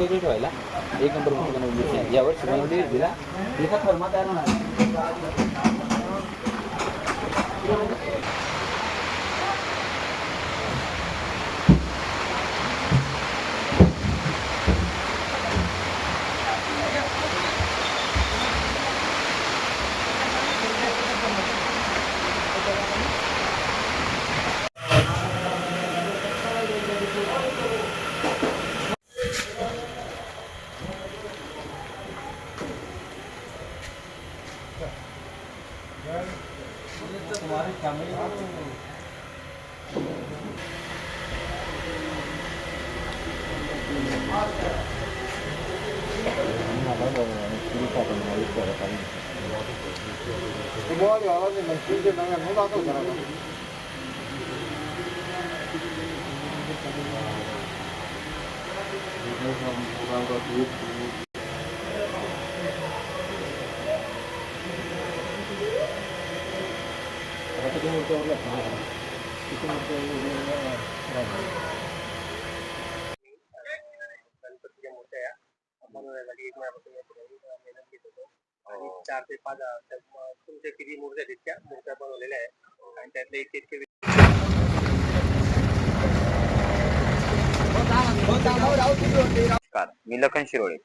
वेगळी ठेवायला एक नंबर मूर्ती बनवली आहे. यावर्षी बनवली तिला एका फॉर्मात तयार होणार. तुम्हारी फैमिली गणपतीच्या मूर्त्या बनवण्यासाठी एक महिन्यापासून मेहनत घेत होतो आणि 4 ते 5 तुमच्या किती मूर्त्या तितक्या मूर्त्या बनवलेल्या आहेत आणि त्यातले इतके नमस्कार, मी लखन शिरोळे.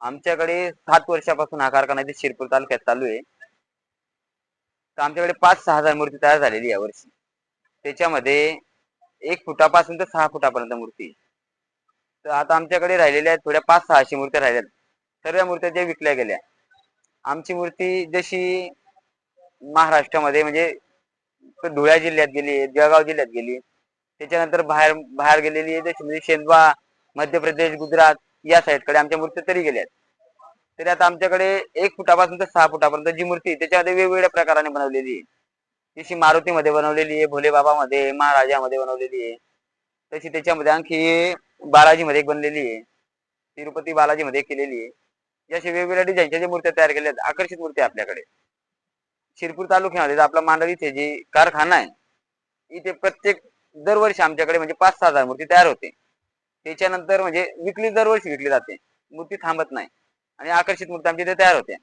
आमच्याकडे 7 वर्षापासून हा कारखाना इथे शिरपूर तालुक्यात चालू आहे. तर आमच्याकडे 5-6 हजार मूर्ती तयार झालेली या वर्षी. त्याच्यामध्ये 1 फुटापासून तर 6 फुटापर्यंत मूर्ती. तर आता आमच्याकडे राहिलेल्या आहेत थोड्या 500-600 मूर्त्या राहिल्यात. सर्व मूर्त्या त्या विकल्या गेल्या. आमची मूर्ती जशी महाराष्ट्रामध्ये म्हणजे धुळ्या जिल्ह्यात गेली, जळगाव जिल्ह्यात गेली, त्याच्यानंतर बाहेर गेलेली आहे जशी म्हणजे शेंदवा, मध्य प्रदेश, गुजरात या साईडकडे आमच्या मूर्त्या तरी गेल्यात. तरी आता आमच्याकडे 1 फुटापासून तर 6 फुटापर्यंत जी मूर्ती त्याच्यामध्ये वेगवेगळ्या प्रकाराने बनवलेली आहे. जशी मारुतीमध्ये बनवलेली आहे, भोले बाबामध्ये, महाराजामध्ये बनवलेली आहे. तशी त्याच्यामध्ये आणखी बालाजीमध्ये एक बनलेली आहे, तिरुपती बालाजीमध्ये केलेली आहे. अशा वेगवेगळ्या डिझाईनच्या ज्या मूर्त्या तयार केल्या आहेत, आकर्षित मूर्ती आपल्याकडे. शिरपूर तालुक्यामध्ये आपला मांडवी इथे जे कारखाना आहे, इथे प्रत्येक दरवर्षी आमच्याकडे म्हणजे 5-6 हजार मूर्ती तयार होते. त्याच्यानंतर म्हणजे दरवर्षी विकली जाते, मूर्ती थांबत नाही आणि आकर्षित मूर्ती आमच्या इथे तयार होते.